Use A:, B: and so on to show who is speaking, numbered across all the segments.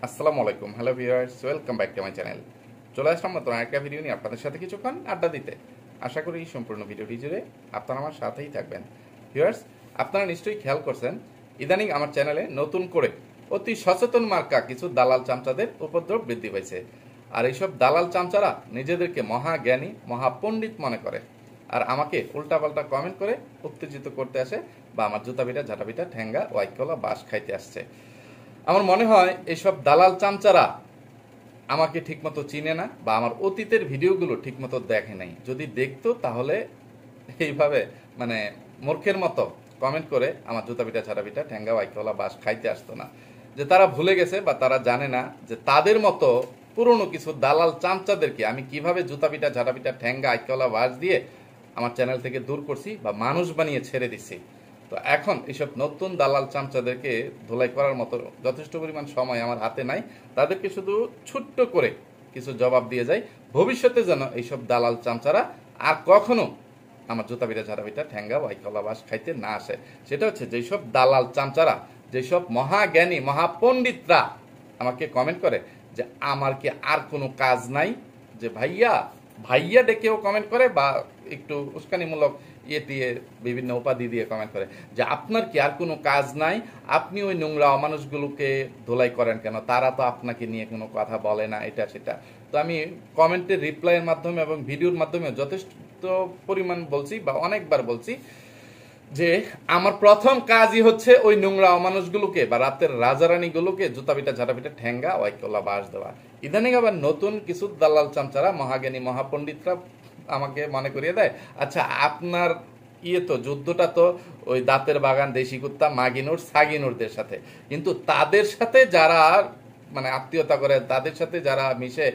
A: আসসালামু আলাইকুম, hello viewers, welcome back to my channel. চলে আসলাম নতুন একটা ভিডিও নিয়ে আপনাদের সাথে কিছুক্ষণ আড্ডা দিতে। আশা করি সম্পূর্ণ ভিডিওটি জুড়ে আপনারা আমার সাথেই থাকবেন। ভিউয়ার্স, আপনারা নিশ্চয়ই খেয়াল করছেন ইদানিং আমার চ্যানেলে নতুন করে অতি সচেতন মার্কা কিছু দালাল চামচাদের উপদ্রব বৃদ্ধি পেয়েছে। আর এইসব দালাল চামচারা নিজেদেরকে মহাজ্ঞানী মহাপণ্ডিত মনে করে আর আমাকে উল্টাপাল্টা কমেন্ট করে উত্তেজিত করতে আসে বা আমার জুতা পিটা ঝাঁটা পিটা ঠ্যাঙ্গা ওয়াইকলা বাস খাইতে আসছে। আমার মনে হয় এইসব দালাল চামচারা আমাকে ঠিকমতো চিনে না বা আমার অতীতের ভিডিওগুলো ঠিকমতো দেখে নাই। যদি দেখতো তাহলে এইভাবে মানে মূর্খের মতো কমেন্ট করে আমার জুতা পিটা ছাড়া পিটা ঠ্যাঙ্গা ওয়াইকলা বাস খাইতে আসতো না। যে তারা ভুলে গেছে বা তারা জানে না যে তাদের মতো পুরনো কিছু দালাল চামচাদেরকে আমি কিভাবে জুতা পিটা ঝাঁটা পিটা ঠ্যাঙ্গা আইকলা বাস দিয়ে আমার চ্যানেল থেকে দূর করছি বা মানুষ বানিয়ে ছেড়ে দিছি। তো এখন এইসব নতুন দালাল চামচাদেরকে ধোলাই করার মতো যথেষ্ট পরিমাণ সময় আমার হাতে নাই। তাদেরকে শুধু ছোট্ট করে কিছু জবাব দিয়ে যাই, ভবিষ্যতে যেন এইসব দালাল চামচারা আর কখনো আমার জুতা পিঠা ঝাড়া পিঠা ঠ্যাঙ্গা ওয়াইকলা বাস খাইতে না আসে। সেটা হচ্ছে যেসব দালাল চামচারা, যেসব মহাজ্ঞানী মহাপণ্ডিতরা আমাকে কমেন্ট করে যে আমার কি আর কোনো কাজ নাই, যে ভাইয়া ভাইয়া ডেকেও কমেন্ট করে বা একটু উস্কানিমূলক ইয়ে দিয়ে বিভিন্ন উপাধি দিয়ে কমেন্ট করে যে আপনার কি আর কোনো কাজ নাই, আপনি ওই নোংরা অমানুষগুলোকে ধোলাই করেন কেন, তারা তো আপনাকে নিয়ে কোনো কথা বলে না, এটা সেটা। তো আমি কমেন্টের রিপ্লাইয়ের মাধ্যমে এবং ভিডিওর মাধ্যমে যথেষ্ট পরিমাণ বলছি বা অনেকবার বলছি যে আমার প্রথম কাজই হচ্ছে ওই নোংরা অমানুষগুলোকে বা রাতের রাজারানীগুলোকে জুতা পিটা ঝাঁটা পিটা ঠ্যাঙ্গা ওয়াইকলা বাস দেওয়া। ইদানিং আবার নতুন কিছু দালাল চামচারা মহাজ্ঞানী মহাপণ্ডিতরা আমাকে মনে করিয়ে দেয়, আচ্ছা আপনার ইয়ে তো যুদ্ধটা তো ওই দাঁতের বাগান দেশি কুত্তা মাগিনুর সাগিনুরদের সাথে, কিন্তু তাদের সাথে যারা মানে আত্মীয়তা করে, তাদের সাথে যারা মিশে,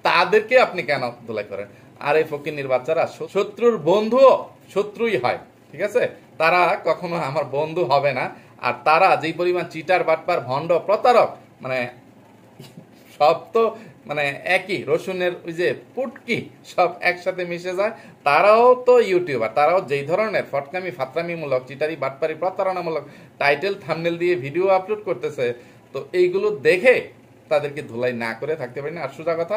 A: তাদেরকে আপনি কেন ধোলাই করেন? আর এই ফকিন্নির বাচ্চারা শত্রুর বন্ধুও শত্রুই হয়, ঠিক আছে? তারা কখনো আমার বন্ধু হবে না। আর তারা যেই পরিমাণ চিটার বাটপার ভণ্ড প্রতারক, মানে সব তো মানে একই রসুনের ওই যে পুটকি সব একসাথে মিশে যায়। তারাও তো ইউটিউবার, তারাও যেই ধরনের ফটকামি ফাতরামিমূলক চিটারি বাটপারি প্রতারণামূলক টাইটেল থাম্বনেল দিয়ে ভিডিও আপলোড করতেছে, তো এইগুলো দেখে তাদেরকে ধুলাই না করে থাকতে পারি না। আর সোজা কথা,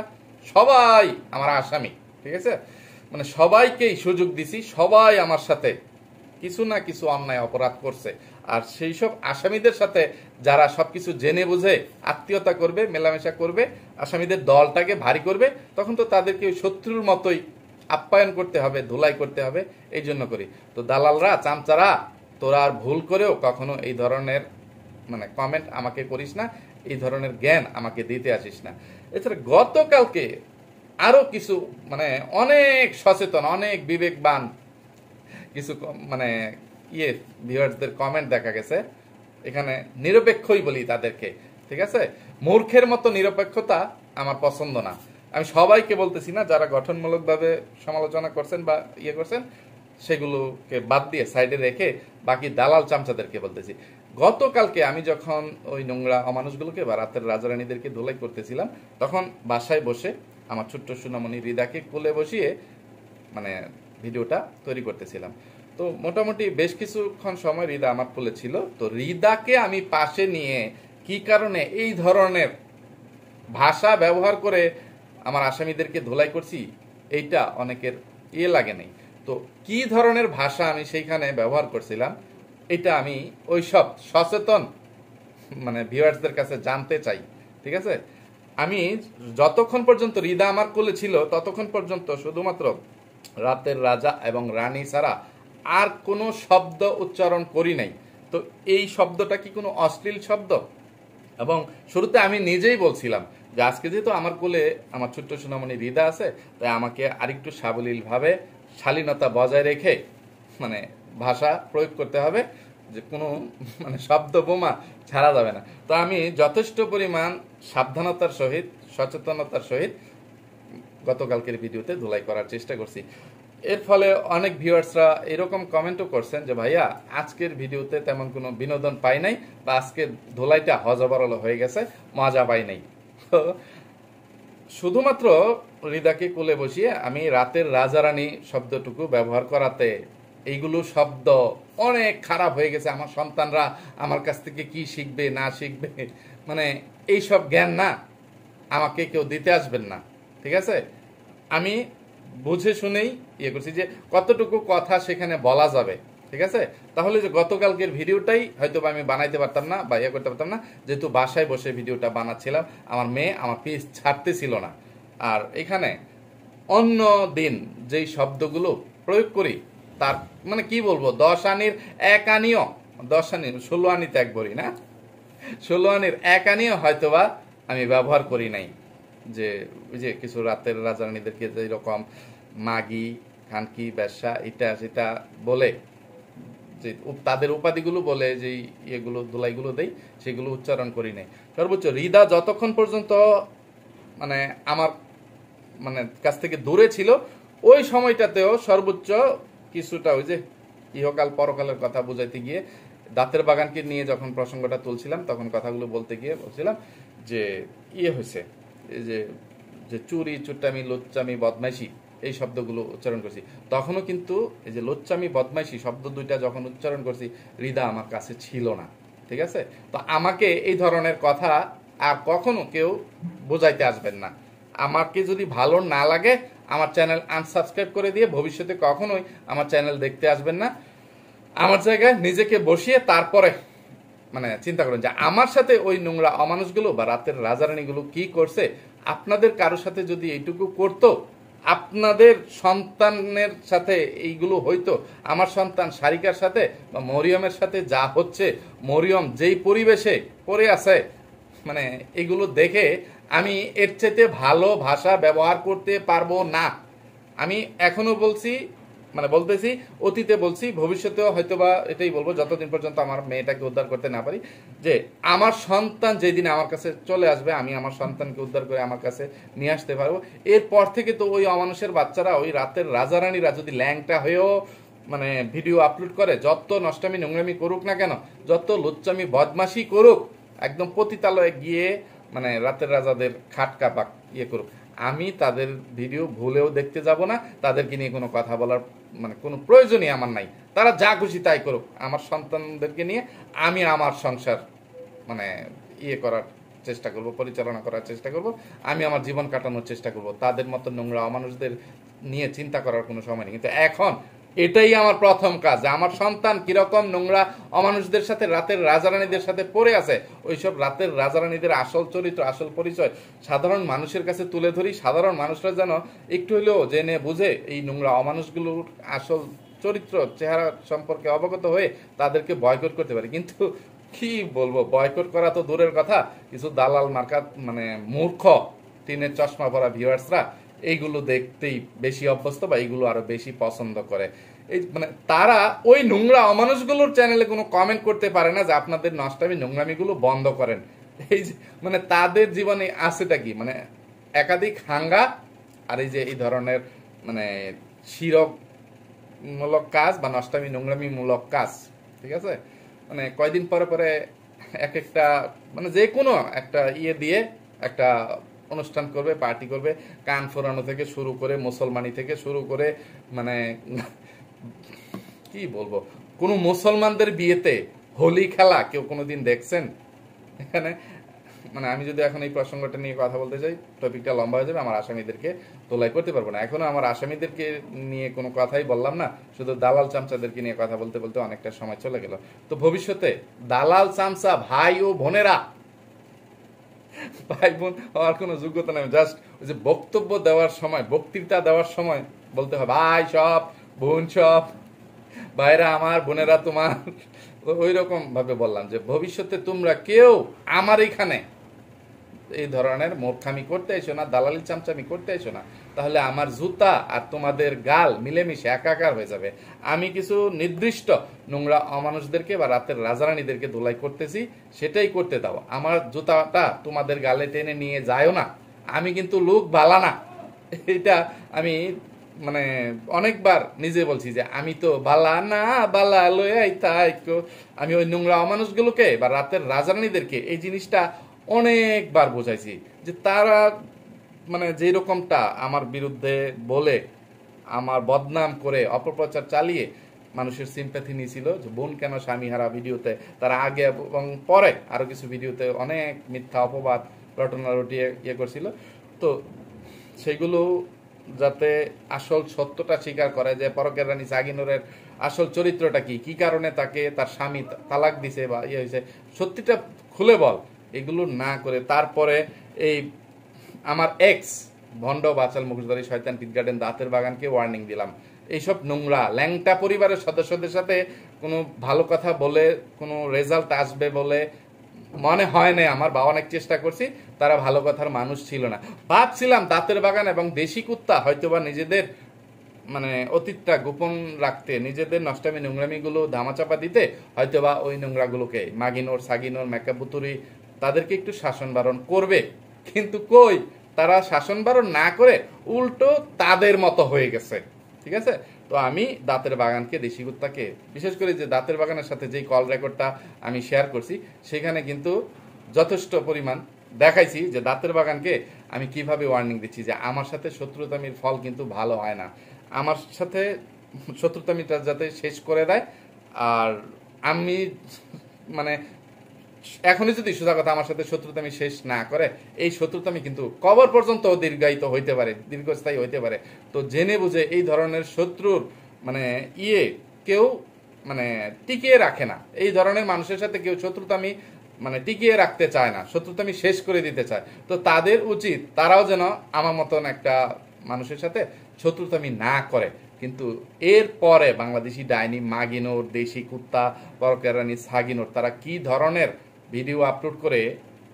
A: সবাই আমার আসামি, ঠিক আছে? মানে সবাইকেই সুযোগ দিছি, সবাই আমার সাথে কিছু না কিছু অন্যায় অপরাধ করছে। আর সেই সব আসামিদের সাথে যারা সবকিছু জেনে বুঝে আত্মীয়তা করবে, মেলামেশা করবে, আসামিদের দলটাকে ভারী করবে, তখন তো তাদেরকে ওই শত্রুর মতোই আপ্যায়ন করতে হবে, ধুলাই করতে হবে। এই জন্য করি। তো দালালরা চামচারা, তোরা আর ভুল করেও কখনো এই ধরনের মানে কমেন্ট আমাকে করিস না, এই ধরনের জ্ঞান আমাকে দিতে আসিস না। এছাড়া গতকালকে আরো কিছু মানে অনেক সচেতন অনেক বিবেকবান কিছু মানে ইয়ে ভিউয়ার্সদের কমেন্ট দেখা গেছে। এখানে নিরপেক্ষই বলি তাদেরকে, ঠিক আছে? মূর্খের মতো নিরপেক্ষতা আমার পছন্দ না। আমি সবাইকে বলতেছি না, যারা গঠনমূলকভাবে সমালোচনা করছেন বা ইয়ে করছেন সেগুলোকে বাদ দিয়ে সাইডে রেখে বাকি দালাল চামচাদেরকে বলতেছি। গতকালকে আমি যখন ওই নোংরা অমানুষগুলোকে বা রাতের রাজারানীদেরকে ধুলাই করতেছিলাম, তখন বাসায় বসে আমার ছোট্ট সোনামণি রিদাকে কোলে বসিয়ে মানে ভিডিওটা তৈরি করতেছিলাম। তো মোটামুটি বেশ কিছুক্ষণ সময় রিদা আমার কোলে ছিল। তো রিদাকে আমি পাশে নিয়ে কি কারণে এই ধরনের ভাষা ব্যবহার করে আমার আসামিদেরকে ধোলাই করছি, এইটা অনেকের ইয়ে লাগে নাই। তো কি ধরনের ভাষা আমি সেইখানে ব্যবহার করছিলাম, এটা আমি ওইসব সচেতন মানে ভিউয়ার্সদের কাছে জানতে চাই, ঠিক আছে? আমি যতক্ষণ পর্যন্ত রিদা আমার কোলে ছিল ততক্ষণ পর্যন্ত শুধুমাত্র রাতের রাজা এবং রানী ছাড়া আর কোনো শব্দ উচ্চারণ করি নাই। তো এই শব্দটা কি কোনো অশ্লীল শব্দ? এবং শুরুতে আমি নিজেই বলছিলাম যে আজকে যেহেতু আমার কোলে আমার ছোট্ট সোনামণি রিদা আছে, তাই আমাকে আরেকটু সাবলীলভাবে শালীনতা বজায় রেখে মানে ভাষা প্রয়োগ করতে হবে, যে কোনো মানে শব্দ বোমা ছাড়া যাবে না। তো আমি যথেষ্ট পরিমাণ সাবধানতার সহিত সচেতনতার সহিত গতকালকের ভিডিওতে ধুলাই করার চেষ্টা করছি। এর ফলে অনেক ভিউয়ার্সরা এরকম কমেন্টও করছেন যে ভাইয়া আজকের ভিডিওতে তেমন কোনো বিনোদন পাই নাই বা আজকের ধুলাইটা হজবরল হয়ে গেছে, মজা পাই নাই। তো শুধুমাত্র রিদাকে কোলে বসিয়ে আমি রাতের রাজারানী শব্দটুকু ব্যবহার করাতে এইগুলো শব্দ অনেক খারাপ হয়ে গেছে। আমার সন্তানরা আমার কাছ থেকে কি শিখবে না শিখবে, মানে এইসব জ্ঞান না আমাকে কেউ দিতে আসবেন না, ঠিক আছে? আমি বুঝে শুনেই ইয়ে করছি যে কতটুকু কথা সেখানে বলা যাবে, ঠিক আছে? তাহলে যে গতকালকের ভিডিওটাই হয়তো আমি বানাইতে পারতাম না বা ইয়ে করতে পারতাম না, যেহেতু বাসায় বসে ভিডিওটা বানাচ্ছিলাম, আমার মেয়ে আমার পিস ছাড়তেছিল না। আর এখানে অন্য দিন যেই শব্দগুলো প্রয়োগ করি তার মানে কি বলবো, 10 আনির 1 আনিও, 10 আনির 16 আনিতে এক বড়ি না, 16 আনির 1 আনিও হয়তোবা আমি ব্যবহার করি নাই। যে ওই যে কিছু রাতের রাজারানীদেরকে যেরকম মাগি, খানকি, বেশ্যা এটা সেটা বলে, যে তাদের উপাধিগুলো বলে যে ইয়েগুলো ধুলাইগুলো দেই, সেগুলো উচ্চারণ করি নাই। সর্বোচ্চ হৃদা যতক্ষণ পর্যন্ত মানে আমার মানে কাছ থেকে দূরে ছিল, ওই সময়টাতেও সর্বোচ্চ কিছুটা ওই যে ইহকাল পরকালের কথা বুঝাইতে গিয়ে দাঁতের বাগানকে নিয়ে যখন প্রসঙ্গটা তুলছিলাম, তখন কথাগুলো বলতে গিয়ে বলছিলাম যে ইয়ে হয়েছে, এই যে যে চুরি, চুট্টামি, লুচ্চামি, বদমাইশি এই শব্দগুলো উচ্চারণ করছি। তখনও কিন্তু এই যে লুচ্চামি, বদমাইশি শব্দ দুইটা যখন উচ্চারণ করছি, হৃদা আমার কাছে ছিল না, ঠিক আছে? তো আমাকে এই ধরনের কথা আর কখনো কেউ বোঝাইতে আসবেন না। আমাকে যদি ভালো না লাগে আমার চ্যানেল আনসাবস্ক্রাইব করে দিয়ে ভবিষ্যতে কখনোই আমার চ্যানেল দেখতে আসবেন না। আমার জায়গায় নিজেকে বসিয়ে তারপরে মানে চিন্তা করেন যে আমার সাথে ওই নোংরা অমানুষগুলো বা রাতের রাজারানীগুলো কি করছে। আপনাদের কারোর সাথে যদি এইটুকু করতো, আপনাদের সন্তানের সাথে এইগুলো হইতো, আমার সন্তান সারিকার সাথে বা মরিয়মের সাথে যা হচ্ছে, মরিয়ম যেই পরিবেশে পড়ে আছে, মানে এগুলো দেখে আমি এর চাইতে ভালো ভাষা ব্যবহার করতে পারবো না। আমি এখনো বলছি, মানে বলতেছি, অতীতে বলছি, ভবিষ্যতেও হয়তোবা এটাই বলবো, যতদিন পর্যন্ত আমার মেয়েটাকে উদ্ধার করতে না পারি, যে আমার সন্তান যেদিন আমার কাছে চলে আসবে, আমি আমার সন্তানকে উদ্ধার করে আমার কাছে নিয়ে আসতে পারবো। এরপর থেকে তো ওই অমানুষের বাচ্চারা, ওই রাতের রাজারানীরা যদি ল্যাংটা হয়েও মানে ভিডিও আপলোড করে, যত নষ্টামি নোংরামি করুক না কেন, যত লুচ্চামি বদমাশি করুক, একদম পতিতালয়ে গিয়ে মানে রাতের রাজাদের খাটকা পাক ইয়ে করুক, আমি তাদের ভিডিও ভুলেও দেখতে যাব না। তাদেরকে নিয়ে কোনো কথা বলার মানে কোনো প্রয়োজনই আমার নাই। তারা যা খুশি তাই করুক। আমার সন্তানদেরকে নিয়ে আমি আমার সংসার মানে ইয়ে করার চেষ্টা করব, পরিচালনা করার চেষ্টা করব, আমি আমার জীবন কাটানোর চেষ্টা করব। তাদের মতো নোংরা অমানুষদের নিয়ে চিন্তা করার কোনো সময় নেই। কিন্তু এখন এটাই আমার প্রথম কাজ, আমার সন্তান কিরকম নোংরা অমানুষদের সাথে, রাতের রাজারানীদের সাথে পড়ে আছে, ওইসব রাতের রাজারানীদের আসল চরিত্র, আসল পরিচয় সাধারণ মানুষের কাছে তুলে ধরি। সাধারণ মানুষরা যেন একটু হলেও জেনে বুঝে এই নোংরা অমানুষগুলোর আসল চরিত্র, চেহারা সম্পর্কে অবগত হয়ে তাদেরকে বয়কট করতে পারে। কিন্তু কি বলবো, বয়কট করা তো দূরের কথা, কিছু দালাল মার্কা মানে মূর্খ টিনের চশমা পরা ভিউয়ার্সরা এইগুলো দেখতেই বেশি অভ্যস্ত বা এইগুলো আরো বেশি পছন্দ করে। এই মানে তারা ওই নোংরা অমানুষগুলোর চ্যানেলে কোনো কমেন্ট করতে পারে না যে আপনাদের নষ্টামি নোংরামিগুলো বন্ধ করেন। এই যে মানে তাদের জীবনে আছেটা কি, মানে একাধিক হাঙ্গা আর এই যে এই ধরনের মানে শিরকমূলক কাজ বা নষ্টামি নোংরামি মূলক কাজ, ঠিক আছে? মানে কয়দিন পরে পরে এক একটা মানে যে কোনো একটা ইয়ে দিয়ে একটা অনুষ্ঠান করবে, পার্টি করবে, কান ফোরানো থেকে শুরু করে, মুসলমানি থেকে শুরু করে, মানে কি বলবো, কোনো মুসলমানদের বিয়েতে হোলি খেলা কেউ কোনোদিন দেখছেন? এখানে মানে আমি যদি এখন এই প্রসঙ্গটা নিয়ে কথা বলতে চাই, টপিকটা লম্বা হয়ে যাবে, আমার আসামিদেরকে তোলাই করতে পারবো না। এখনো আমার আসামিদেরকে নিয়ে কোনো কথাই বললাম না, শুধু দালাল চামচাদেরকে নিয়ে কথা বলতে বলতে অনেকটা সময় চলে গেল। তো ভবিষ্যতে দালাল চামচা ভাই ও বোনেরা, ভাই বোন হওয়ার কোনো যোগ্যতা নেই, জাস্ট ওই যে বক্তব্য দেওয়ার সময়, বক্তৃতা দেওয়ার সময় বলতে হয় ভাই সব, বোন সব, ভাইরা আমার, বোনেরা তোমার, ওই রকম ভাবে বললাম যে ভবিষ্যতে তোমরা কেউ আমার এখানে এই ধরনের মূর্খামি করতে এসো না, দালালি চামচামি করতে এসো না, তাহলে আমার জুতা আর তোমাদের গাল মিলেমিশে একাকার হয়ে যাবে। আমি কিছু নির্দিষ্ট নোংরা অমানুষদেরকে বা রাতের রাজারানীদেরকে ধুলাই করতেছি, সেটাই করতে দাও। আমার জুতাটা তোমাদের গালে টেনে নিয়ে যায়ও না। আমি কিন্তু লোক ভালা না, এটা আমি মানে অনেকবার নিজে বলছি যে আমি তো বালা না, বালা লই তাই। আমি ওই নোংরা অমানুষগুলোকে বা রাতের রাজারানীদেরকে এই জিনিসটা অনেকবার বোঝাইছি যে তারা মানে যেই রকমটা আমার বিরুদ্ধে বলে, আমার বদনাম করে, অপপ্রচার চালিয়ে মানুষের সিম্প্যাথি নিয়েছিল যে বোন কেন স্বামী হারা ভিডিওতে, তারা আগে এবং পরে আরো কিছু ভিডিওতে অনেক মিথ্যা অপবাদ রটনা রটিয়ে ইয়ে করছিল। তো সেগুলো যাতে আসল সত্যটা স্বীকার করে যে পরকের রানী সাগিনুরের আসল চরিত্রটা কি, কি কারণে তাকে তার স্বামী তালাক দিছে বা ইয়ে হয়েছে, সত্যিটা খুলে বল, এগুলো না করে তারপরে এই আমার এক্স ভণ্ড বাচাল মুখোশধারী শয়তান পিট গার্ডেন দাঁতের বাগানকে ওয়ার্নিং দিলাম, এইসব নোংরা ল্যাংটা পরিবারের সদস্যদের সাথে কোনো ভালো কথা বলে কোনো রেজাল্ট আসবে বলে মনে হয় না আমার। বা অনেক চেষ্টা করছি, তারা ভালো কথার মানুষ ছিল না। ভাবছিলাম দাঁতের বাগান এবং দেশি কুত্তা হয়তোবা নিজেদের মানে অতীতটা গোপন রাখতে, নিজেদের নষ্টামি নোংরামিগুলো ধামাচাপা দিতে হয়তোবা ওই নোংরাগুলোকে মাগিনোর সাগিনোর মেকাবুতুরি তাদেরকে একটু শাসন বারণ করবে, কিন্তু কই, তারা শাসন বারণ না করে উল্টো তাদের মতো হয়ে গেছে। ঠিক আছে, তো আমি দাঁতের বাগানকে দেশি কুত্তাকে বিশেষ করে যে দাঁতের বাগানের সাথে যেই কল রেকর্ডটা আমি শেয়ার করছি সেখানে কিন্তু যথেষ্ট পরিমাণ দেখাইছি যে দাঁতের বাগানকে আমি কিভাবে ওয়ার্নিং দিচ্ছি যে আমার সাথে শত্রুতামির ফল কিন্তু ভালো হয় না, আমার সাথে শত্রুতামিটা যাতে শেষ করে দেয়। আর আমি মানে এখনই যদি সোজা কথা আমার সাথে শত্রুতামি শেষ না করে, এই শত্রুতামি কিন্তু কবর পর্যন্ত দীর্ঘায়িত হইতে পারে, দীর্ঘস্থায়ী হইতে পারে। তো জেনে বুঝে এই ধরনের শত্রুর মানে কেউ মানে টিকিয়ে রাখে না, এই ধরনের মানুষের সাথে কেউ শত্রুতামি মানে টিকিয়ে রাখতে চায় না, শত্রুতামি শেষ করে দিতে চায়। তো তাদের উচিত তারাও যেন আমার মতন একটা মানুষের সাথে শত্রুতামি না করে। কিন্তু এর পরে বাংলাদেশি ডাইনি মাগিনোর দেশি কুত্তা পরকের রানী সাগিনোর তারা কি ধরনের ভিডিও আপলোড করে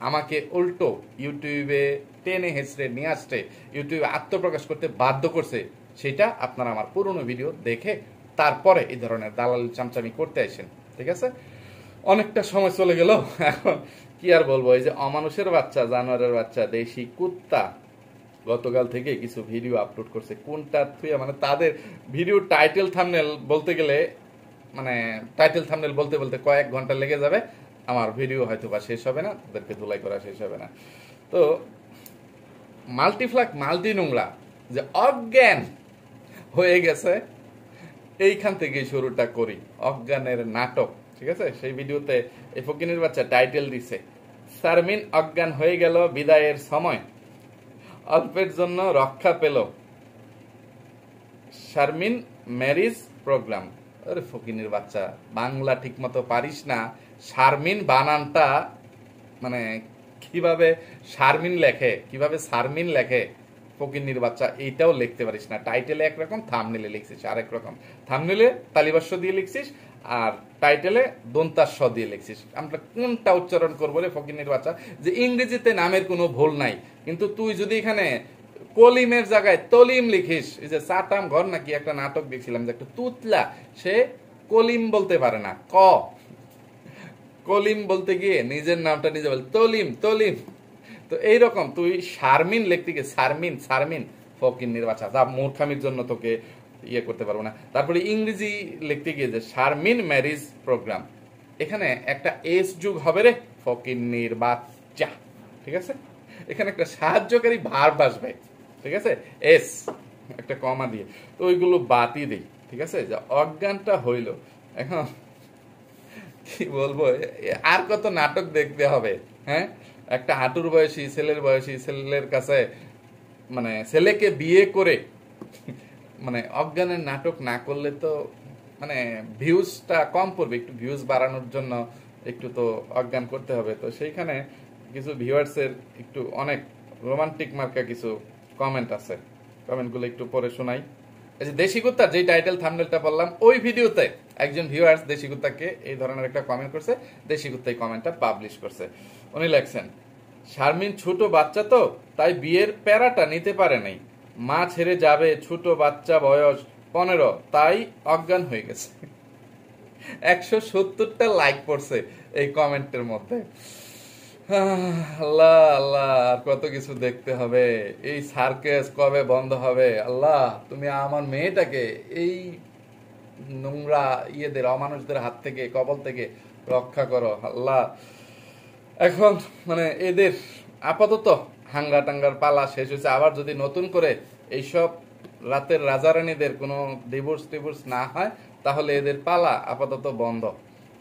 A: আমাকে উল্টো ইউটিউবে টেনে হেসড়ে নিয়ে আসছে, ইউটিউবে আত্মপ্রকাশ করতে বাধ্য করছে, সেটা আপনারা আমার পুরনো ভিডিও দেখে তারপরে এই ধরনের দালাল চামচামি করতে আসেন। ঠিক আছে, অনেকটা সময় চলে গেল, এখন কি আর বলবো। এই যে অমানুষের বাচ্চা, জানোয়ারের বাচ্চা দেশি কুত্তা গতকাল থেকে কিছু ভিডিও আপলোড করছে, কোনটা মানে তাদের ভিডিও টাইটেল থাম্বনেল বলতে গেলে মানে টাইটেল থাম্বনেল বলতে বলতে কয়েক ঘন্টা লেগে যাবে, আমার ভিডিও হয়তো বা শেষ হবে না, তাদেরকে ধুলাই করা শেষ হবে না। তো মাল্টিফ্লাক মাল্টি নোংরা যে অজ্ঞান হয়ে গেছে, এইখান থেকে শুরুটা করি, অজ্ঞানের নাটক। ঠিক আছে, সেই ভিডিওতে এই ফকিনের বাচ্চা টাইটেল দিছে শারমিন অজ্ঞান হয়ে গেল বিদায়ের সময়, অল্পের জন্য রক্ষা পেল শারমিন ম্যারিজ প্রোগ্রাম। আরে ফকিনের বাচ্চা, বাংলা ঠিক মতো পারিস না, শারমিন বানানটা মানে কিভাবে শারমিন লেখে, কিভাবে শারমিন লেখে ফকিন্নির বাচ্চা, এইটাও লিখতে পারিস না। টাইটেলে একরকম, থাম্বনেলে লিখছিস আরেক রকম, থাম্বনেলে তালিবাস্য দিয়ে লিখছিস আর টাইটেলে দন্তাস্য দিয়ে লিখছিস। আমরা কোনটা উচ্চারণ করবো রে ফকিন্নির বাচ্চা? যে ইংরেজিতে নামের কোনো ভুল নাই, কিন্তু তুই যদি এখানে কলিমের জায়গায় তলিম লিখিস, এই যে চাটাম ঘর নাকি একটা নাটক দেখছিলাম যে একটা তুতলা, সে কলিম বলতে পারে না, কলিম বলতে গিয়ে নিজের নামটা নিজে বলে তলিম তলিম। তো এইরকম তুই শারমিন লিখতে গিয়ে শারমিন শারমিন ফকিন্নির বাচ্চা, যা মূর্খামির জন্য তোকে ইয়ে করতে পারবো না। তারপরে ইংরেজি লিখতে গিয়ে যে শারমিন ম্যারিজ প্রোগ্রাম, এখানে একটা এস যুগ হবে রে ফকিন্নির বাচ্চা। ঠিক আছে, এখানে একটা সাহায্যকারী ভার্ব আসবে, ঠিক আছে, এস একটা কমা দিয়ে, তো ওইগুলো বাতি দেই। ঠিক আছে, যে অজ্ঞানটা হইল, এখন কি বলবো, আর কত নাটক দেখতে হবে? হ্যাঁ, একটা হাঁটুর বয়সী ছেলের কাছে মানে ছেলেকে বিয়ে করে মানে অজ্ঞানের নাটক না করলে তো মানে ভিউজটা কম পড়বে, একটু ভিউজ বাড়ানোর জন্য একটু তো অজ্ঞান করতে হবে। তো সেইখানে কিছু ভিউয়ার্সের একটু অনেক রোমান্টিক মার্কা কিছু কমেন্ট আছে, কমেন্টগুলো একটু পরে শোনাই। এই যে দেশি কুত্তার যে টাইটেল থাম্বনেলটা বললাম, ওই ভিডিওতে একজন ভিউয়ার্স দেশি কুত্তাকে এই ধরনের একটা কমেন্ট করছে, দেশি কুত্তাই কমেন্টটা পাবলিশ করছে। উনি লেখছেন, শারমিন ছোট বাচ্চা তো তাই বিয়ের প্যারাটা নিতে পারে নাই, মা ছেড়ে যাবে, ছোট বাচ্চা বয়স 15 তাই অজ্ঞান হয়ে গেছে। 170টা লাইক পড়ছে এই কমেন্টের মধ্যে। আল্লাহ আল্লাহ, আর কত কিছু দেখতে হবে, এই সার্কেস কবে বন্ধ হবে? আল্লাহ, তুমি আমার মেয়েটাকে এই নোংরা ইয়েদের অমানুষদের হাত থেকে, কবল থেকে রক্ষা করো আল্লাহ। এখন মানে এদের আপাতত হাঙ্গা টাঙ্গার পালা শেষ হয়েছে, আবার যদি নতুন করে এইসব রাতের রাজারানীদের কোনো ডিভোর্স না হয়, তাহলে এদের পালা আপাতত বন্ধ।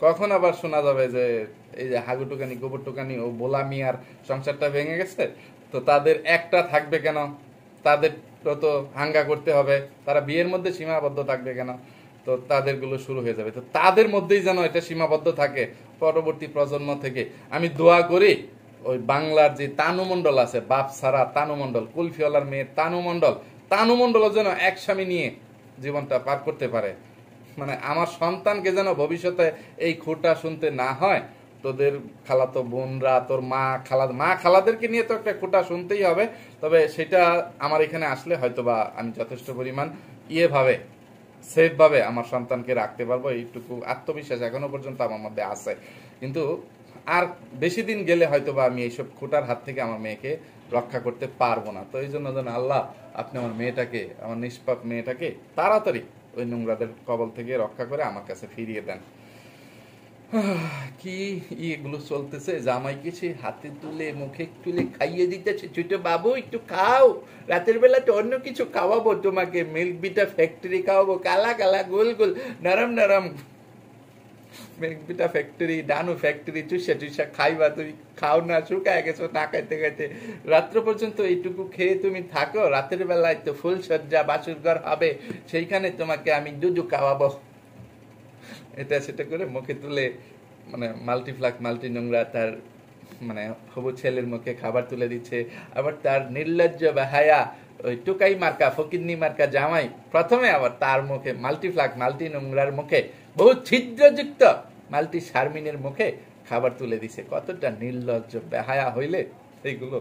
A: কখন আবার শোনা যাবে যে এই যে হাগুটুকানি গোবরটুকানি ও বোলা মিয়ার সংসারটা ভেঙে গেছে, তো তাদের একটা থাকবে কেন? তাদের তো হাঙ্গা করতে হবে, তারা বিয়ের মধ্যে সীমাবদ্ধ থাকবে কেন? তো তাদেরগুলো শুরু হয়ে যাবে। তো তাদের মধ্যেই যেন এটা সীমাবদ্ধ থাকে পরবর্তী প্রজন্ম থেকে। আমি দোয়া করি ওই বাংলার যে তানুমণ্ডল আছে, বাপ সারা তানুমণ্ডল, কুলফিওয়ালার মেয়ে তানুমণ্ডলও যেন এক স্বামী নিয়ে জীবনটা পার করতে পারে। মানে আমার সন্তানকে যেন ভবিষ্যতে এই খোটা শুনতে না হয়, তোদের খালাতো বোনরা, তোর মা খালাদেরকে নিয়ে তো একটা খোটা শুনতেই হবে। তবে সেটা আমার এখানে আসলে হয়তোবা আমি যথেষ্ট পরিমাণ সেফ ভাবে আমার সন্তানকে রাখতে পারবো, এইটুকু আত্মবিশ্বাস এখনো পর্যন্ত আমার মধ্যে আছে। কিন্তু আর বেশি দিন গেলে হয়তোবা আমি এইসব খোটার হাত থেকে আমার মেয়েকে রক্ষা করতে পারবো না। তো এই জন্য যেন আল্লাহ আপনি আমার মেয়েটাকে, আমার নিষ্পাপ মেয়েটাকে তাড়াতাড়ি ওই নোংরাদের কবল থেকে রক্ষা করে আমার কাছে ফিরিয়ে দেন। কি এগুলো চলতেছে, জামাই কিছু হাতে তুলে মুখে তুলে খাইয়ে দিতেছে, ছোট বাবু একটু খাও, রাতের বেলা তো অন্য কিছু খাওয়াবো তোমাকে, মিল্ক বিটা ফ্যাক্টরি খাওয়াবো, কালা কালা গোল গোল নরম নরম মিল্ক বিটা ফ্যাক্টরি, ডানু ফ্যাক্টরি, চুষা খাইবা, তুমি খাও না, শুকায় গেছো না খাইতে খাইতে, রাত্র পর্যন্ত এইটুকু খেয়ে তুমি থাকো, রাতের বেলায় তো ফুল সজ্জা বাসুর ঘর হবে, সেইখানে তোমাকে আমি দুধু খাওয়াবো। এটা সেটা করে মুখে তুলে মানে মাল্টি নোংরা তার মানে হবু ছেলের মুখে খাবার তুলে দিচ্ছে। আবার তার নির্লজ্জ বেহায়া ওই টুকাই মার্কা ফকিন্নি মার্কা জামাই প্রথমে আবার তার মুখে মাল্টি নোংরার মুখে, বহু ছিদ্রযুক্ত মাল্টি শারমিনের মুখে খাবার তুলে দিছে। কতটা নির্লজ্জ বেহায়া হইলে এইগুলো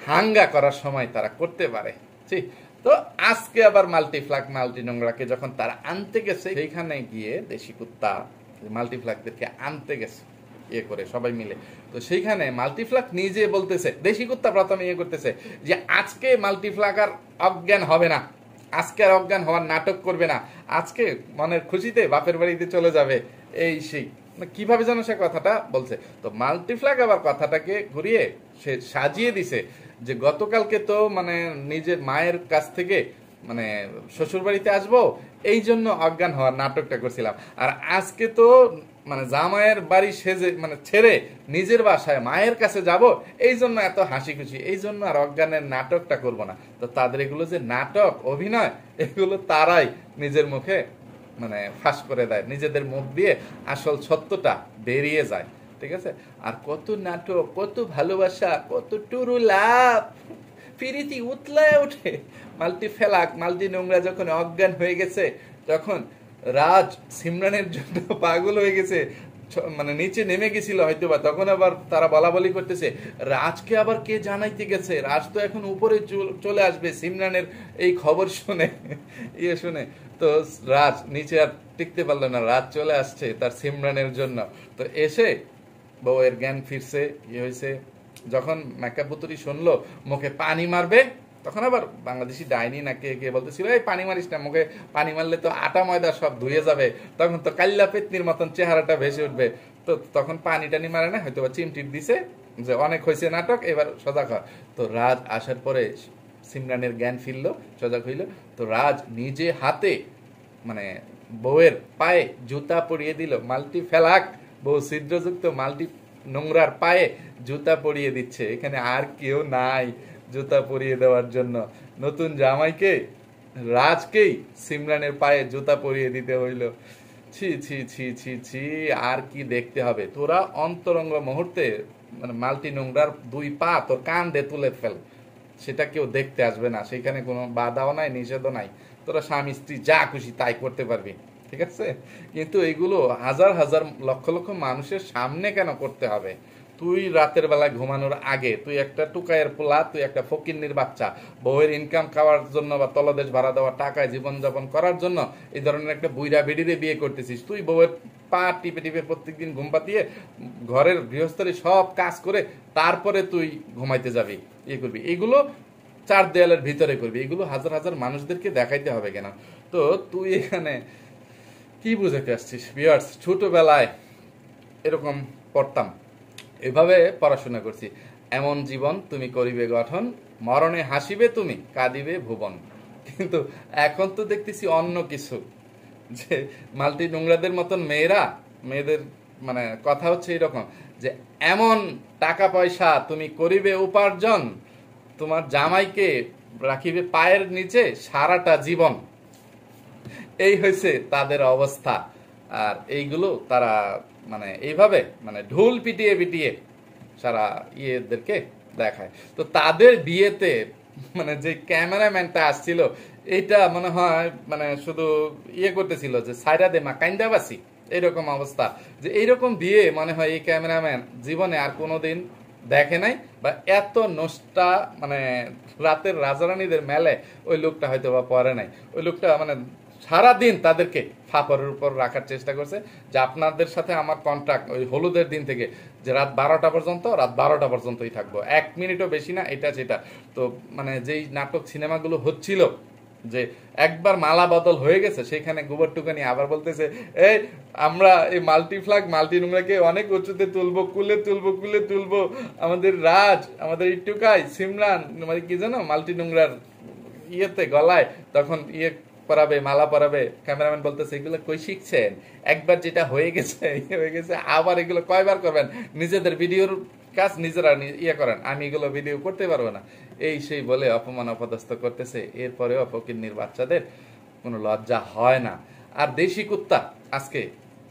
A: হাঙ্গা করার সময় তারা করতে পারে। তো আজকে আবার মাল্টি নোংরাকে যখন তারা আনতে গেছে, সেইখানে গিয়ে দেশি কুত্তা মাল্টিফ্লাকদেরকে আনতে গেছে ইয়ে করে সবাই মিলে। তো সেইখানে মাল্টিফ্লাক নিজে বলতেছে, দেশি কুত্তা প্রথমে ইয়ে করতেছে যে আজকে মাল্টিফ্লাক আর অজ্ঞান হবে না, আজকে আর অজ্ঞান হওয়ার নাটক করবে না, আজকে মনের খুশিতে বাপের বাড়িতে চলে যাবে, এই সেই কিভাবে যেন সে কথাটা বলছে। তো মাল্টিফ্লাক আবার কথাটাকে ঘুরিয়ে সে সাজিয়ে দিছে যে গতকালকে তো মানে নিজের মায়ের কাছ থেকে মানে শ্বশুর বাড়িতে আসবো এই জন্য অজ্ঞান হওয়ার নাটকটা করছিলাম, আর আজকে তো মানে জামাইয়ের বাড়ি সেজে মানে ছেড়ে নিজের বাসায় মায়ের কাছে যাব, এই জন্য এত হাসি খুশি, এই জন্য আর অজ্ঞানের নাটকটা করব না। তো তাদের এগুলো যে নাটক অভিনয়, এগুলো তারাই নিজের মুখে মানে ফাঁস করে দেয়, নিজেদের মুখ দিয়ে আসল সত্যটা বেরিয়ে যায়। ঠিক আছে, আর কত নাটক, কত ভালোবাসা, কত টুরু লাভ, ফিরিতি উতলায় ওঠে। মাল্টি নোংরা যখন অজ্ঞান হয়ে গেছে, তখন রাজ সিমরানের জন্য পাগল হয়ে গেছে, মানে নিচে নেমে গেছিল হয়তো বা, তখন আবার তারা বলা বলি করতেছে রাজকে আবার কে জানাইতে গেছে, রাজ তো এখন উপরে চলে আসবে সিমরানের এই খবর শুনে শুনে। তো রাজ নিচে আর টিকতে পারলো না, রাজ চলে আসছে তার সিমরানের জন্য। তো এসে বউয়ের জ্ঞান ফিরছে, হয়েছে যখন মেকাপুতুরি শুনলো মুখে পানি মারবে, তখন আবার বাংলাদেশি ডাইনি না কে বলতেছিল এই পানি মারিস না, মুখে পানি মারলে তো আটা ময়দা সব ধুয়ে যাবে, তখন তো কাল্লা পেতনির মতন চেহারাটা ভেসে উঠবে। তো তখন পানি টানি মারে না, হয়তো বা চিমটির দিছে যে অনেক হয়েছে নাটক, এবার সজাগ হয়। তো রাজ আসার পরে সিমরানের জ্ঞান ফিরলো, সজাগ হইল। তো রাজ নিজে হাতে মানে বউয়ের পায়ে জুতা পরিয়ে দিল, বউ ছিদ্রযুক্ত মাল্টি নোংরার পায়ে জুতা পরিয়ে দিচ্ছে। এখানে আর কেউ নাই জুতা পরিয়ে দেওয়ার জন্য, নতুন জামাইকে রাজকেই সিমরানের পায়ে জুতা পরিয়ে দিতে হইল। ছি ছি ছি ছি ছি, আর কি দেখতে হবে তোরা অন্তরঙ্গ মুহূর্তে মানে মাল্টি নোংরার দুই পা তোর কান দিয়ে তুলে ফেল, সেটা কেউ দেখতে আসবে না, সেখানে কোনো বাধাও নাই নিষেধও নাই, তোরা স্বামী স্ত্রী যা খুশি তাই করতে পারবি। ঠিক আছে, কিন্তু এগুলো হাজার হাজার লক্ষ লক্ষ মানুষের সামনে কেন করতে হবে? তুই রাতের বেলায় ঘুমানোর আগে তুই একটা টুকায়ের পোলা, তুই একটা ফকিন্নির বাচ্চা, বউয়ের ইনকাম খাওয়ার জন্য বা তলদেশ ভাড়া দেওয়ার টাকায় জীবনযাপন করার জন্য এই ধরনের একটা বুইরা বেডিরে বিয়ে করতেছিস। তুই বউয়ের পা টিপে টিপে প্রত্যেকদিন ঘুম পাতিয়ে ঘরের গৃহস্থলী সব কাজ করে তারপরে তুই ঘুমাইতে যাবি, ইয়ে করবি, এগুলো চার দেয়ালের ভিতরে করবি, এগুলো হাজার হাজার মানুষদেরকে দেখাইতে হবে কেন? তো তুই এখানে কি বুঝাতে আসছিস? ভিউয়ার্স, ছোটবেলায় এরকম পড়তাম, এভাবে পড়াশোনা করছি, এমন জীবন তুমি করিবে গঠন, মরণে হাসিবে তুমি কাঁদিবে ভুবন। কিন্তু এখন তো দেখতেছি অন্য কিছু, যে মাল্টি নোংরাদের মতন মেয়েদের মানে কথা হচ্ছে এরকম যে এমন টাকা পয়সা তুমি করিবে উপার্জন, তোমার জামাইকে রাখিবে পায়ের নিচে সারাটা জীবন। এই হয়েছে তাদের অবস্থা। আর এইগুলো তারা মানে এইভাবে মানে ঢোল পিটিয়ে পিটিয়ে সারা ইয়েদেরকে দেখায়। তো তাদের বিয়েতে মানে যে ক্যামেরাম্যানটা আসছিল, এইটা মনে হয় মানে শুধু ইয়ে করতেছিল যে সাইরা দে মা কাইন্দাবাসি, এইরকম অবস্থা। যে এইরকম বিয়ে মনে হয় এই ক্যামেরাম্যান জীবনে আর কোনোদিন দেখে নাই, বা এত নষ্টা মানে রাতের রাজারানীদের মেলে ওই লোকটা হয়তো বা পরে নাই। ওই লোকটা মানে সারাদিন তাদেরকে ফাপড়ের উপর রাখার চেষ্টা করছে যে আপনাদের সাথে আমার কন্ট্রাক্ট ওই হলুদের দিন থেকে যে রাত 12টা পর্যন্ত, রাত 12টা পর্যন্তই থাকবো, 1 মিনিটও বেশি না, এটা সেটা। তো মানে যেই নাটক সিনেমাগুলো হচ্ছিল যে একবার মালা বদল হয়ে গেছে, সেখানে গোবর টুকানি আবার বলতেছে এই আমরা এই মাল্টিফ্লাগ মাল্টি নোংরাকে অনেক উঁচুতে তুলবো, কুলে তুলবো, আমাদের রাজ, আমাদের ইটুকাই সিমরান মানে কি জানো মাল্টি নোংরার ইয়েতে গলায় তখন ইয়ে পরাবে, মালা পরাবে। ক্যামেরাম্যান বলতেছে এগুলো কই শিখছেন? একবার যেটা হয়ে গেছে আবার এগুলো কয়বার করবেন? নিজেদের ভিডিওর কাজ নিজেরা ইয়ে করেন, আমি এগুলো ভিডিও করতে পারবো না, এই সেই বলে অপমান অপদস্থ করতেছে। এরপরেও ফকিন্নির বাচ্চাদের কোনো লজ্জা হয় না। আর দেশি কুত্তা আজকে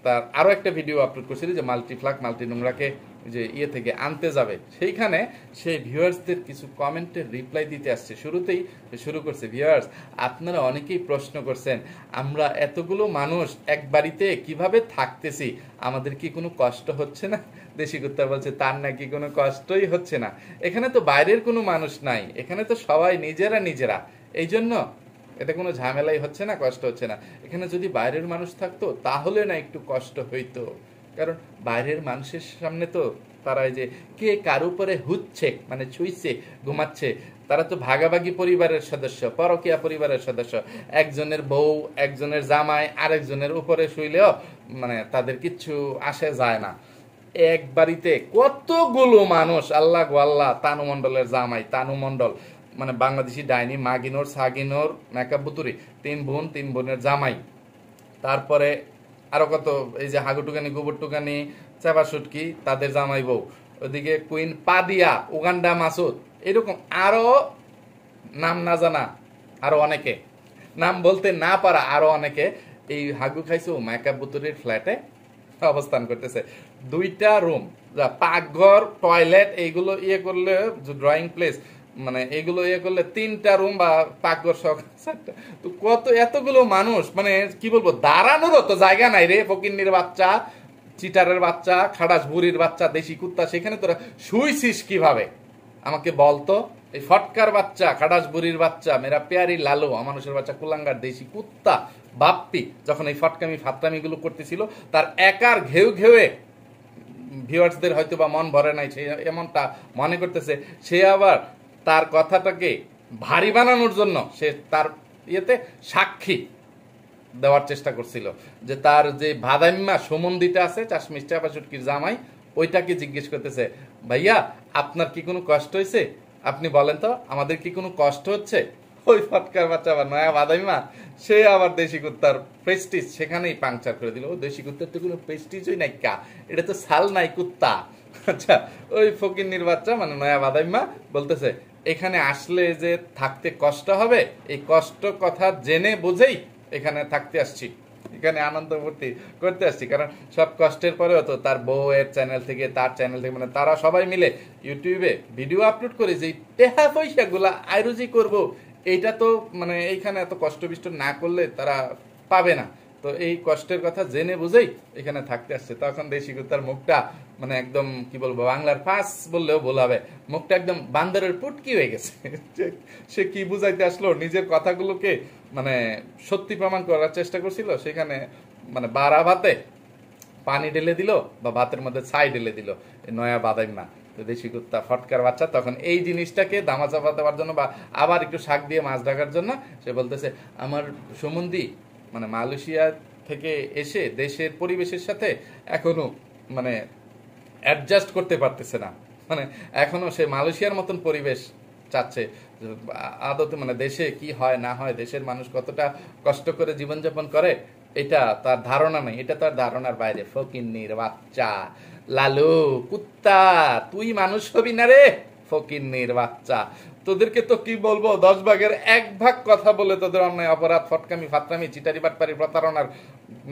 A: তার আরো একটা ভিডিও আপলোড করছিল যে মাল্টিফ্লাগ মাল্টি নোংরাকে যে ইয়ে থেকে আনতে যাবে, সেইখানে সেই ভিউয়ার্সদের কিছু কমেন্টের রিপ্লাই দিতে আসছে। শুরুতেই শুরু করছে, ভিউয়ার্স আপনারা অনেকেই প্রশ্ন করছেন আমরা এতগুলো মানুষ এক বাড়িতে কিভাবে থাকতেছি, আমাদের কি কোনো কষ্ট হচ্ছে না? দেশি কুত্তা বলছে তার নাকি কোনো কষ্টই হচ্ছে না, এখানে তো বাইরের কোনো মানুষ নাই, এখানে তো সবাই নিজেরা, এই জন্য এতে কোনো ঝামেলাই হচ্ছে না, কষ্ট হচ্ছে না। এখানে যদি বাইরের মানুষ থাকতো তাহলে না একটু কষ্ট হইতো, কারণ বাইরের মানুষের সামনে তো তারা এই যে কে কার উপরে হুচ্ছে মানে ছুঁইছে ঘুমাচ্ছে, তারা তো ভাগাভাগি পরিবারের সদস্য, পরকীয়া পরিবারের সদস্য। একজনের বউ একজনের জামাই আরেকজনের উপরে শুইলেও মানে তাদের কিচ্ছু আসে যায় না। এক বাড়িতে কতগুলো মানুষ, আল্লাহ গো আল্লাহ, তানু মণ্ডলের জামাই, তানু মণ্ডল মানে বাংলাদেশি ডাইনি, মাগিনোর সাগিনোর মেকআপ বুতুরি, 3 বোন 3 বোনের জামাই, তারপরে আরো কত এই যে হাগুটুকানি গোবরটুকানি চাপা সুটকি তাদের জামাই বউ, ওদিকে কুইন পাদিয়া, উগান্ডা মাসুদ, এরকম আরো নাম না জানা আরো অনেকে, নাম বলতে না পারা আরো অনেকে এই হাগু খাইছো মেকআপ বুতুরির ফ্ল্যাটে অবস্থান করতেছে। 2টা রুম, পাকঘর টয়লেট এইগুলো ইয়ে করলে, ড্রয়িং প্লেস মানে এগুলো ইয়ে করলে 3টা রুম বা পাকঘর সহ 4টা। তো কত এতগুলো মানুষ মানে কি বলবো, দাঁড়ানোরও তো জায়গা নাই রে ফকিন্নির বাচ্চা, চিটারের বাচ্চা, খাড়াস বুড়ির বাচ্চা, দেশি কুত্তা, সেখানে তোরা শুইছিস কিভাবে আমাকে বলতো? এই ফটকার বাচ্চা, খাড়াস বুড়ির বাচ্চা, মেরা পেয়ারি লালো, মানুষের বাচ্চা, কুলাঙ্গার দেশি কুত্তা বাপ্পি যখন এই ফটকামি ফাতরামি গুলো করতেছিল, তার একার ঘেউয়ে ভিউয়ার্সদের হয়তো বা মন ভরে নাই, সে এমনটা মনে করতেছে। সে আবার তার কথাটাকে ভারী বানানোর জন্য সে তার ইয়েতে সাক্ষী দেওয়ার চেষ্টা করছিল, যে তার যে ভাদাইম্মা সুমন্দিটা আছে চাশমিশ চাপা চুটকির জামাই, ওইটাকে জিজ্ঞেস করতেছে ভাইয়া আপনার কি কোনো কষ্ট হয়েছে, আপনি বলেন তো আমাদের কি কোনো কষ্ট হচ্ছে? ওই ফটকার বাচ্চা আবার নয়া বাদাইমা, সে আবার দেশি কুত্তার প্রেস্টিজ সেখানেই পাংচার করে দিল। ও দেশি কুত্তার তো কোনো প্রেস্টিজই নাই, কা এটা তো সাল নাই কুত্তা। আচ্ছা, ওই ফকিন্নির বাচ্চা মানে নয়া বাদাইমা বলতেছে এখানে আসলে যে থাকতে কষ্ট হবে, এই কষ্ট কথা জেনে বুঝেই এখানে থাকতে আসছি, এখানে আনন্দ ফুর্তি করতে আসছি। কারণ সব কষ্টের পরেও তো তার বউয়ের চ্যানেল থেকে, তার চ্যানেল থেকে, মানে তারা সবাই মিলে ইউটিউবে ভিডিও আপলোড করে যে টেহা পয়সা গুলা আয়রুজি করব, এইটা তো মানে এইখানে এত কষ্ট বিষ্ট না করলে তারা পাবে না। তো এই কষ্টের কথা জেনে বুঝেই এখানে থাকতে আসছে। তখন দেশি কুত্তার মুখটা মানে একদম কি বলবো, বাংলার ফাঁস বললেও ভুল হবে, মুখটা একদম বান্দরের পুটকি হয়ে গেছে। সে কি বুঝাইতে আসলো, নিজের কথাগুলোকে মানে সত্যি প্রমাণ করার চেষ্টা করছিল, সেখানে মানে বাড়া ভাতে পানি ঢেলে দিল বা ভাতের মধ্যে ছাই ঢেলে দিল নয়া বাদাইমা। তো দেশি কুত্তা ফটকার বাচ্চা তখন এই জিনিসটাকে দামাচাপা দেওয়ার জন্য বা আবার একটু শাক দিয়ে মাছ ঢাকার জন্য সে বলতেছে আমার সম্বন্ধী মানে মালয়েশিয়া থেকে এসে দেশের পরিবেশের সাথে এখনো মানে অ্যাডজাস্ট করতে পারতেছে না, মানে এখনো সে মালয়েশিয়ার মতন পরিবেশ চাচ্ছে। আদতে মানে দেশে কি হয় না হয়, দেশের মানুষ কতটা কষ্ট করে জীবনযাপন করে, এটা তার ধারণা নেই, এটা তার ধারণার বাইরে। ফকিন্নির বাচ্চা, লালু কুত্তা, তুই মানুষ হবি না রে ফকিন্নির বাচ্চা। তোদেরকে তো কি বলবো, 10 ভাগের 1 ভাগ কথা বলে তোদের অন্যায় অপরাধ ফটকামি ফাতরামি চিটারি বাটপারি প্রতারণার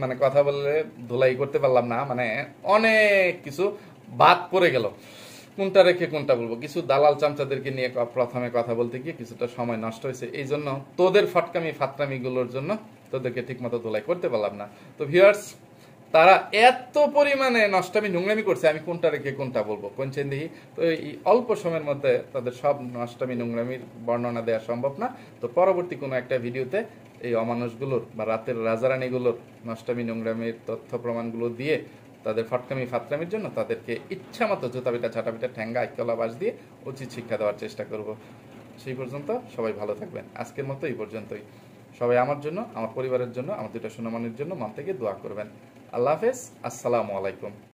A: মানে কথা বলে ধুলাই করতে পারলাম না। মানে অনেক কিছু বাদ পড়ে গেল, কোনটা রেখে কোনটা বলবো। কিছু দালাল চামচাদেরকে নিয়ে প্রথমে কথা বলতে গিয়ে কিছুটা সময় নষ্ট হয়েছে, এই জন্য তোদের ফটকামি ফাতরামি গুলোর জন্য তোদেরকে ঠিক মতো ধুলাই করতে পারলাম না। তো ভিউয়ার্স, তারা এত পরিমাণে নষ্টামি নোংরামি করছে, আমি কোনটা রেখে কোনটা বলবো কোনছেন দেখি। তো এই অল্প সময়ের মধ্যে তাদের সব নষ্টামি নোংরামির বর্ণনা দেওয়া সম্ভব না। তো পরবর্তী কোনো একটা ভিডিওতে এই অমানুষগুলোর বা রাতের রাজারানীগুলোর নষ্টামি নোংরামির তথ্য প্রমাণগুলো দিয়ে তাদের ফটকামি ফাতরামির জন্য তাদেরকে ইচ্ছা মতো জুতাপিটা ছাটাপিটা ঠ্যাঙ্গা আইকলা বাস দিয়ে উচিত শিক্ষা দেওয়ার চেষ্টা করব। সেই পর্যন্ত সবাই ভালো থাকবেন। আজকের মতো এই পর্যন্তই। সবাই আমার জন্য, আমার পরিবারের জন্য, আমার দুটো সোনামণির জন্য মন থেকে দোয়া করবেন। আল্লাহ হাফেজ, আসসালামু আলাইকুম।